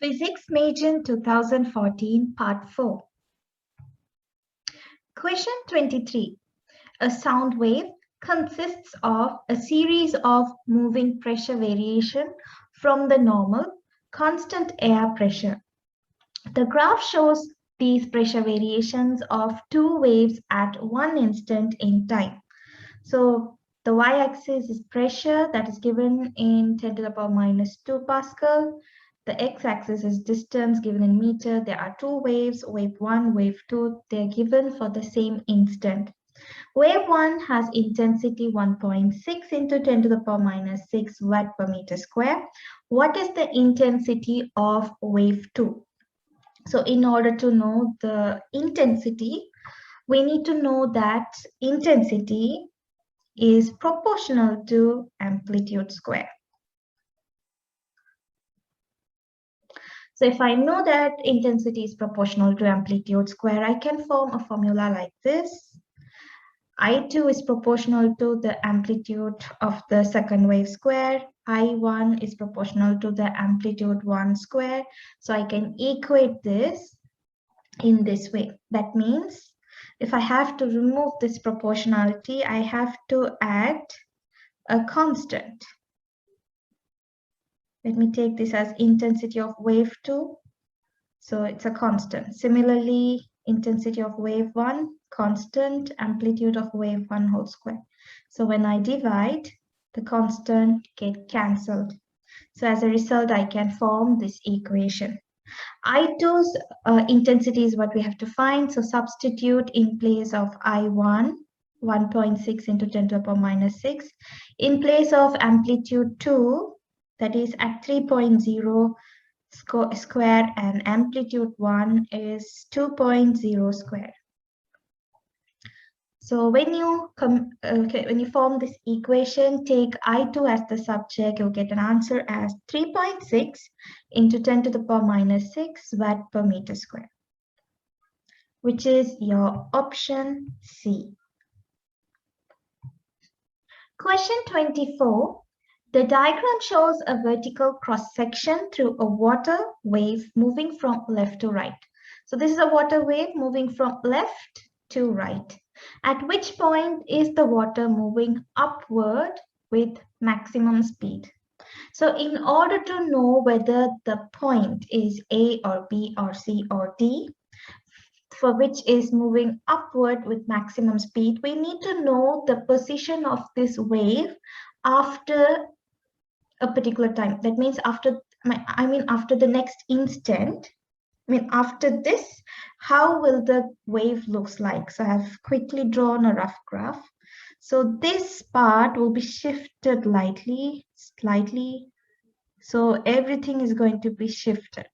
Physics Major 2014 Part 4. Question 23. A sound wave consists of a series of moving pressure variation from the normal constant air pressure. The graph shows these pressure variations of two waves at one instant in time. So the y-axis is pressure that is given in 10 to the power minus 2 Pascal. The x-axis is distance given in meter. There are two waves, wave 1, wave 2. They are given for the same instant. Wave 1 has intensity 1.6 into 10 to the power minus 6 watt per meter square. What is the intensity of wave 2? So in order to know the intensity, we need to know that intensity is proportional to amplitude square. So if I know that intensity is proportional to amplitude square, I can form a formula like this. I2 is proportional to the amplitude of the second wave square. I1 is proportional to the amplitude 1 square. So I can equate this in this way. That means if I have to remove this proportionality, I have to add a constant. Let me take this as intensity of wave 2. So it's a constant. Similarly, intensity of wave 1, constant, amplitude of wave 1 whole square. So when I divide, the constant get cancelled. So as a result, I can form this equation. I2's intensity is what we have to find. So substitute in place of I1, 1.6 into 10 to the power minus 6. In place of amplitude 2, that is at 3.0 square, and amplitude 1 is 2.0 square. So when you form this equation, take I2 as the subject, you'll get an answer as 3.6 into 10 to the power minus 6 watt per meter square, which is your option C. Question 24. The diagram shows a vertical cross-section through a water wave moving from left to right. So this is a water wave moving from left to right. At which point is the water moving upward with maximum speed? So in order to know whether the point is A or B or C or D, for which is moving upward with maximum speed, we need to know the position of this wave after a particular time. That means after the next instant. After this, how will the wave looks like? So I have quickly drawn a rough graph. So this part will be shifted slightly. So everything is going to be shifted.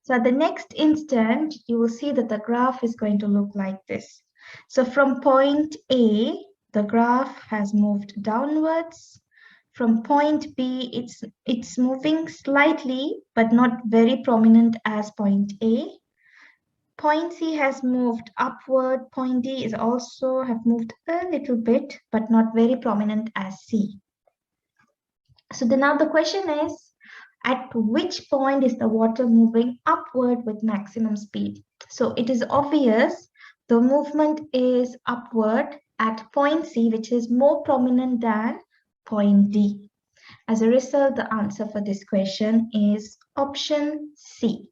So at the next instant, you will see that the graph is going to look like this. So from point A, the graph has moved downwards. From point B, it's moving slightly, but not very prominent as point A. Point C has moved upward. Point D is also have moved a little bit, but not very prominent as C. So now the question is, at which point is the water moving upward with maximum speed? So it is obvious the movement is upward at point C, which is more prominent than point D. As a result, the answer for this question is option C.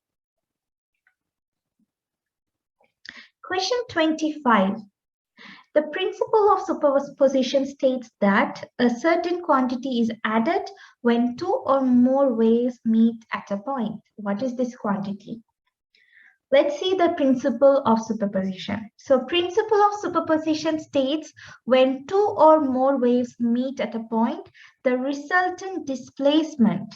Question 25. The principle of superposition states that a certain quantity is added when two or more waves meet at a point. What is this quantity? Let's see the principle of superposition. So principle of superposition states when two or more waves meet at a point, the resultant displacement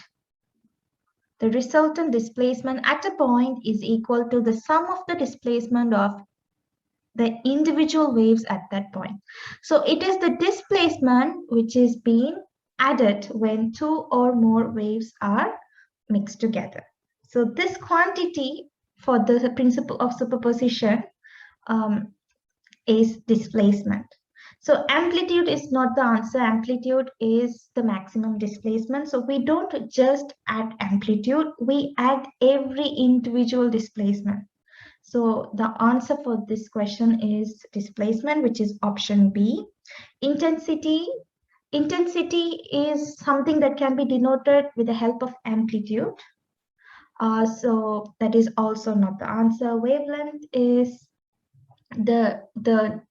at a point is equal to the sum of the displacement of the individual waves at that point. So it is the displacement which is being added when two or more waves are mixed together. So this quantity for the principle of superposition is displacement. So amplitude is not the answer. Amplitude is the maximum displacement. So we don't just add amplitude, we add every individual displacement. So the answer for this question is displacement, which is option B. Intensity. Intensity is something that can be denoted with the help of amplitude. So that is also not the answer. Wavelength is the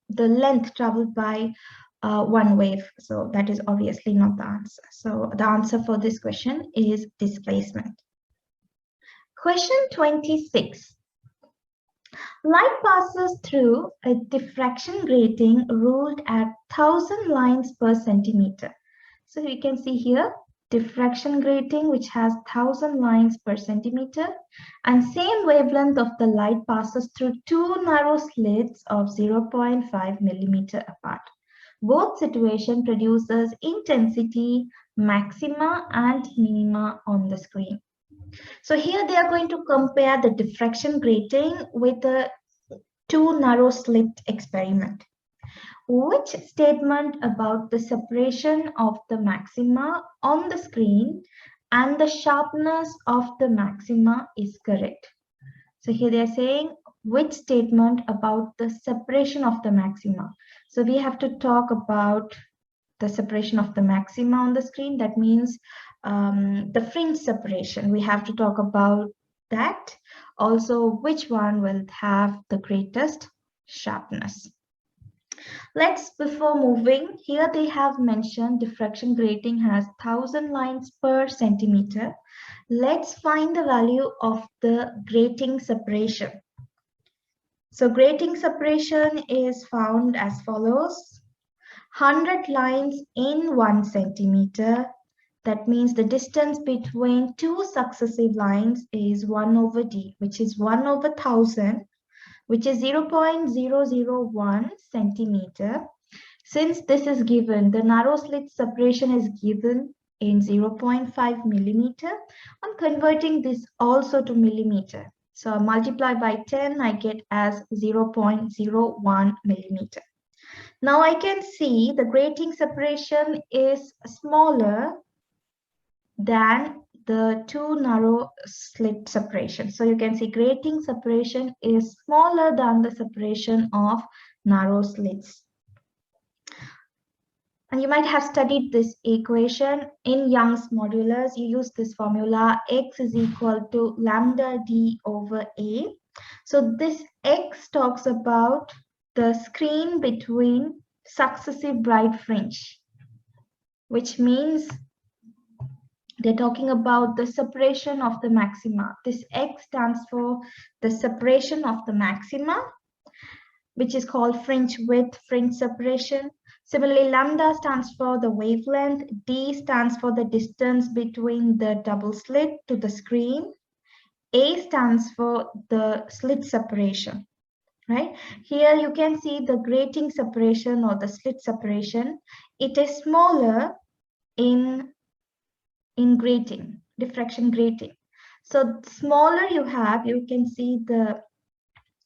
length traveled by one wave. So that is obviously not the answer. So the answer for this question is displacement. Question 26. Light passes through a diffraction grating ruled at 1000 lines per centimeter. So you can see here diffraction grating which has 1000 lines per centimeter, and same wavelength of the light passes through two narrow slits of 0.5 millimeter apart. Both situation produces intensity, maxima and minima on the screen. So here they are going to compare the diffraction grating with the two narrow slit experiment. Which statement about the separation of the maxima on the screen and the sharpness of the maxima is correct? So here they are saying which statement about the separation of the maxima. So we have to talk about the separation of the maxima on the screen. That means the fringe separation. We have to talk about that. Also, which one will have the greatest sharpness? Before moving, here they have mentioned diffraction grating has 1000 lines per centimeter. Let's find the value of the grating separation. So grating separation is found as follows. 100 lines in 1 centimeter. That means the distance between two successive lines is 1 over d, which is 1 over 1000, which is 0.001 centimeter. Since this is given, the narrow slit separation is given in 0.5 millimeter. I'm converting this also to millimeter. So I multiply by 10, I get as 0.01 millimeter. Now I can see the grating separation is smaller than the two narrow slit separation. So you can see grating separation is smaller than the separation of narrow slits. And you might have studied this equation in Young's modulus. You use this formula, x is equal to lambda d over a. So this x talks about the screen between successive bright fringe, which means they're talking about the separation of the maxima. This x stands for the separation of the maxima, which is called fringe width, fringe separation. Similarly, lambda stands for the wavelength, d stands for the distance between the double slit to the screen, a stands for the slit separation, right? Here you can see the grating separation or the slit separation. It is smaller in grating, diffraction grating. So smaller you have, you can see the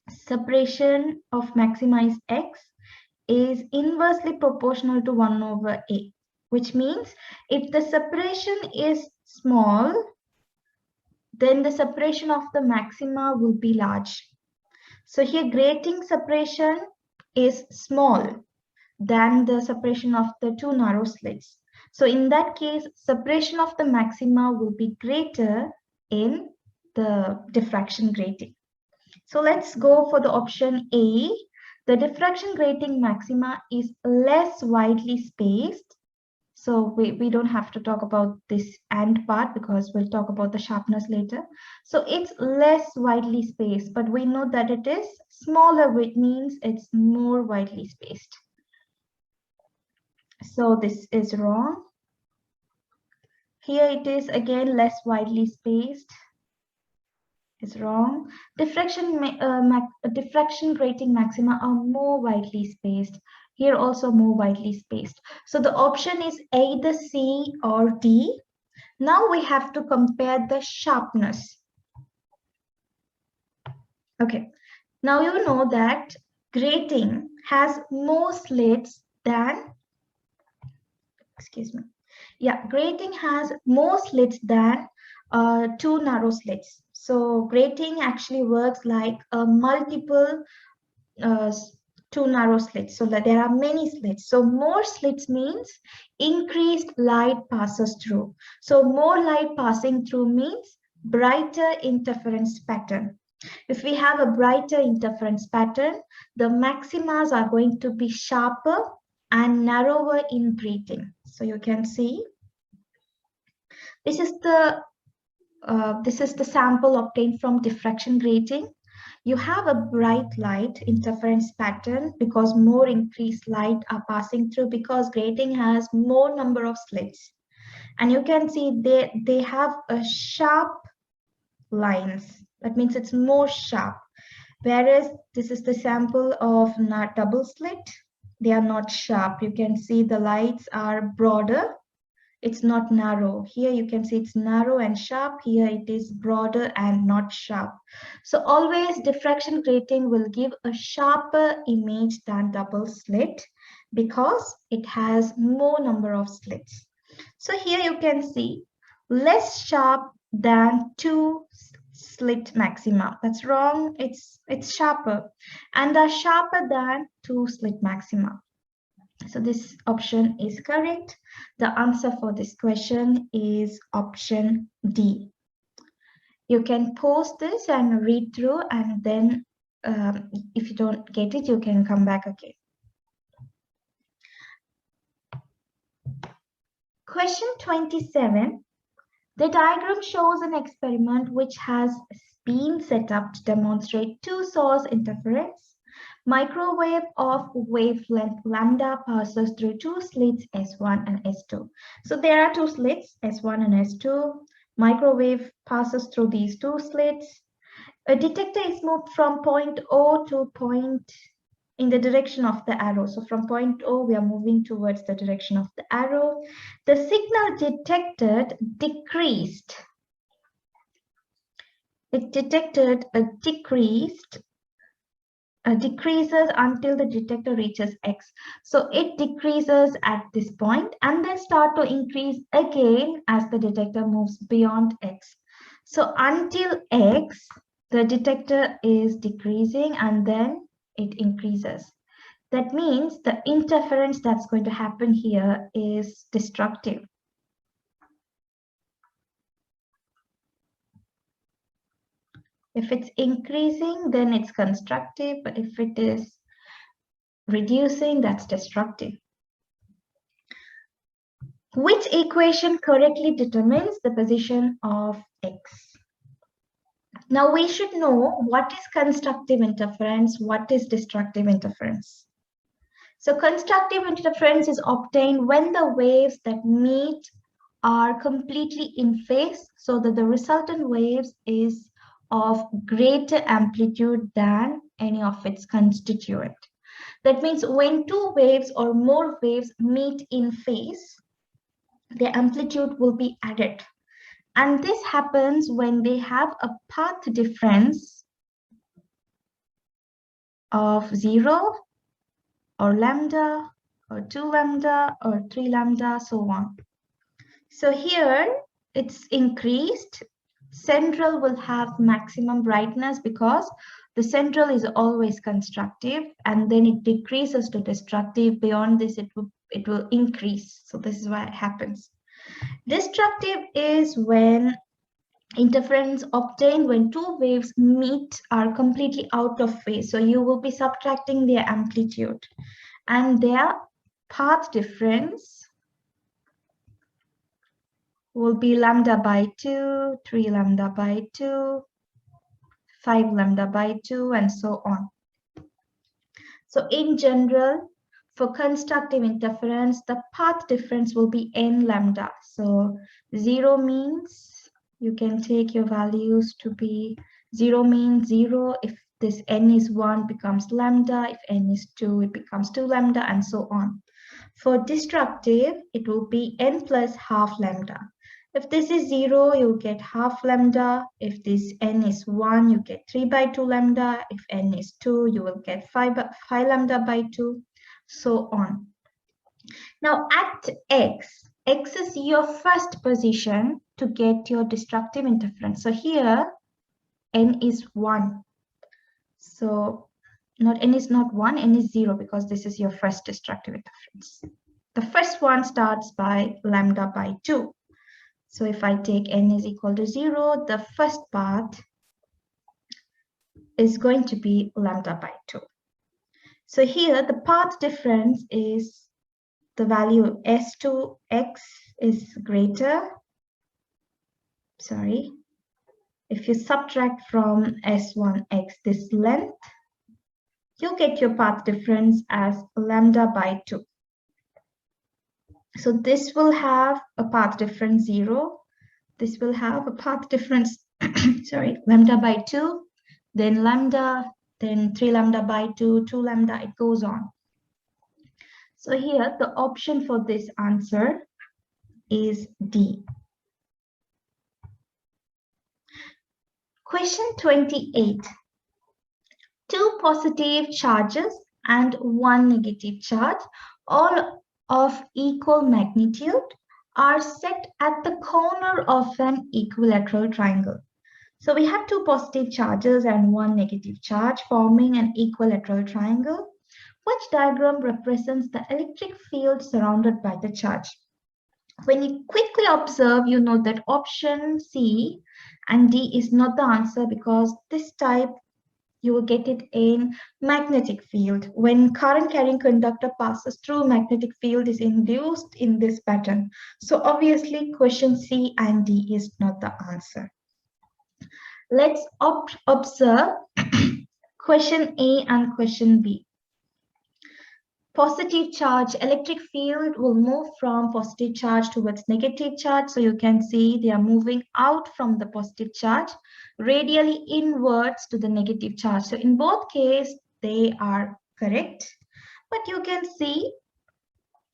separation of maxima is x is inversely proportional to 1 over a, which means if the separation is small, then the separation of the maxima will be large. So here grating separation is small than the separation of the two narrow slits. So in that case, separation of the maxima will be greater in the diffraction grating. So let's go for the option A. The diffraction grating maxima is less widely spaced. So we don't have to talk about this and part because we'll talk about the sharpness later. So it's less widely spaced, but we know that it is smaller, which means it's more widely spaced. So this is wrong. Here it is again less widely spaced. Is wrong. Diffraction grating maxima are more widely spaced. Here also more widely spaced. So the option is either C or D. Now we have to compare the sharpness. Okay. Now you know that grating has more slits than, excuse me, yeah, grating has more slits than two narrow slits. So grating actually works like a multiple uh, two narrow slits, so that there are many slits. So more slits means increased light passes through. So more light passing through means brighter interference pattern. If we have a brighter interference pattern, the maximas are going to be sharper and narrower in grating. So you can see this is the sample obtained from diffraction grating. You have a bright light interference pattern because more increased light are passing through because grating has more number of slits. And you can see they have a sharp lines. That means it's more sharp. Whereas this is the sample of double slit. They are not sharp. You can see the lights are broader. It's not narrow. Here you can see it's narrow and sharp. Here it is broader and not sharp. So always diffraction grating will give a sharper image than double slit because it has more number of slits. So here you can see less sharp than two slit maxima. That's wrong. It's sharper, and are sharper than two slit maxima. So this option is correct. The answer for this question is option D. You can pause this and read through, and then if you don't get it, you can come back again. Question 27. The diagram shows an experiment which has been set up to demonstrate two source interference. Microwave of wavelength lambda passes through two slits S1 and S2. So there are two slits, S1 and S2. Microwave passes through these two slits. A detector is moved from point O to point in the direction of the arrow. So from point O, we are moving towards the direction of the arrow. The signal detected decreased. It detected a decreases until the detector reaches X. So it decreases at this point and then start to increase again as the detector moves beyond X. So until X, the detector is decreasing and then it increases. That means the interference that's going to happen here is destructive. If it's increasing, then it's constructive, but if it is reducing, that's destructive. Which equation correctly determines the position of X? Now we should know what is constructive interference, what is destructive interference. So constructive interference is obtained when the waves that meet are completely in phase, so that the resultant waves is of greater amplitude than any of its constituent. That means when two waves or more waves meet in phase, their amplitude will be added. And this happens when they have a path difference of 0 or lambda or 2 lambda or 3 lambda, so on. So here it's increased. Central will have maximum brightness because the central is always constructive, and then it decreases to destructive. Beyond this, it will increase. So this is why it happens. Destructive is when interference obtained when two waves meet are completely out of phase. So you will be subtracting their amplitude and their path difference will be lambda by 2, 3 lambda by 2, 5 lambda by 2, and so on. So in general, for constructive interference, the path difference will be n lambda. So 0 means you can take your values to be 0 means 0. If this n is 1, becomes lambda. If n is 2, it becomes 2 lambda, and so on. For destructive, it will be n plus half lambda. If this is 0, you get half lambda. If this n is 1, you get 3 by 2 lambda. If n is 2, you will get 5 lambda by 2, so on. Now at x is your first position to get your destructive interference. So here n is 1. So not n is not 1, n is 0 because this is your first destructive interference. The first one starts by lambda by 2. So if I take n is equal to 0, the first part is going to be lambda by 2. So here the path difference is the value S2x is greater. Sorry. If you subtract from S1x this length, you get your path difference as lambda by 2. So this will have a path difference 0. This will have a path difference, sorry, lambda by 2, then lambda, then 3 lambda by 2, 2 lambda, it goes on. So here the option for this answer is D. Question 28. 2 positive charges and 1 negative charge, all of equal magnitude, are set at the corner of an equilateral triangle. So we have 2 positive charges and 1 negative charge forming an equilateral triangle. Which diagram represents the electric field surrounded by the charge? When you quickly observe, you know that option C and D is not the answer because this type you will get it in magnetic field. When current carrying conductor passes through, magnetic field is induced in this pattern. So obviously question C and D is not the answer. Let's observe question A and question B. Positive charge, electric field will move from positive charge towards negative charge. So you can see they are moving out from the positive charge, radially inwards to the negative charge. So in both cases, they are correct. But you can see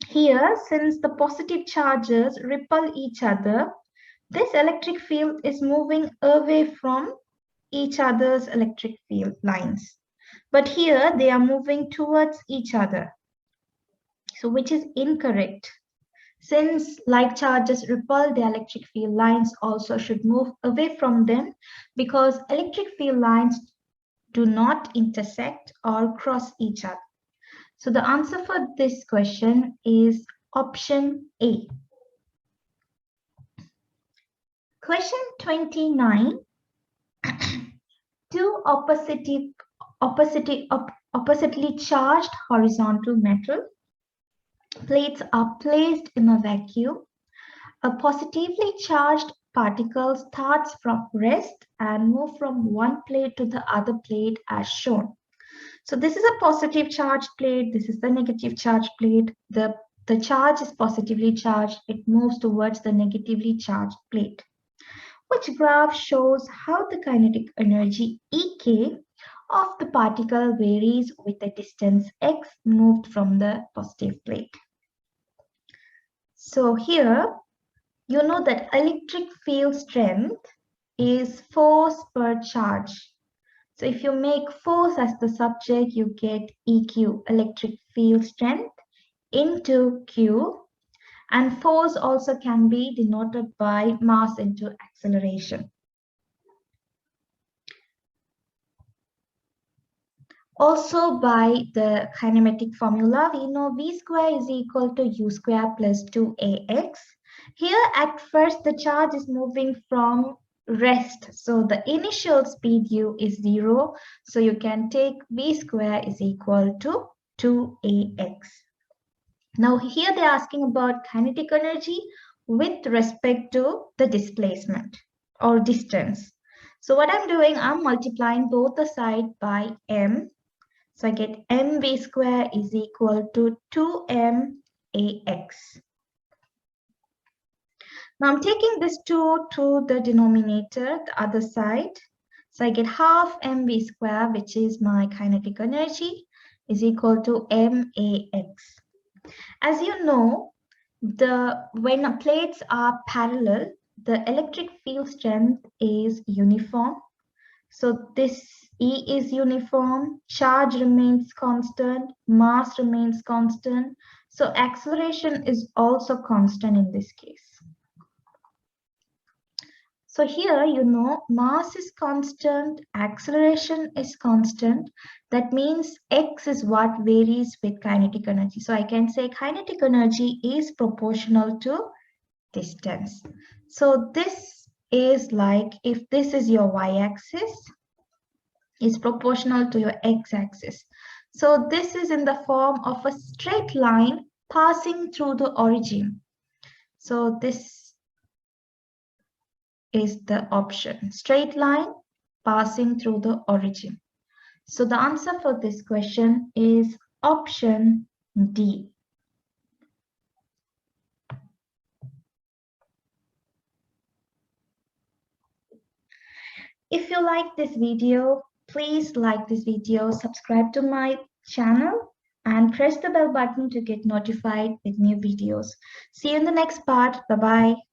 here, since the positive charges repel each other, this electric field is moving away from each other's electric field lines. But here they are moving towards each other. So which is incorrect. Since like charges repel, the electric field lines also should move away from them because electric field lines do not intersect or cross each other. So the answer for this question is option A. Question 29. 2 oppositely charged horizontal metal plates are placed in a vacuum. A positively charged particle starts from rest and moves from one plate to the other plate as shown. So this is a positive charged plate. This is the negative charged plate. The charge is positively charged. It moves towards the negatively charged plate. Which graph shows how the kinetic energy EK of the particle varies with the distance x moved from the positive plate? So here, you know that electric field strength is force per charge. So if you make force as the subject, you get EQ, electric field strength, into Q. And force also can be denoted by mass into acceleration. Also by the kinematic formula, we know V square is equal to U square plus 2AX. Here at first the charge is moving from rest. So the initial speed U is 0. So you can take V square is equal to 2AX. Now here they're asking about kinetic energy with respect to the displacement or distance. So what I'm doing, I'm multiplying both the side by m. So I get mv square is equal to 2max. Now I'm taking this 2 to the denominator, the other side. So I get half mv square, which is my kinetic energy, is equal to max. As you know, when plates are parallel, the electric field strength is uniform. So this E is uniform, charge remains constant, mass remains constant. So acceleration is also constant in this case. So here, you know, mass is constant, acceleration is constant. That means x is what varies with kinetic energy. So I can say kinetic energy is proportional to distance. So this is like, if this is your y-axis, is proportional to your x-axis. So this is in the form of a straight line passing through the origin. So this is the option, straight line passing through the origin. So the answer for this question is option D. If you like this video, please like this video, subscribe to my channel, and press the bell button to get notified with new videos. See you in the next part. Bye-bye.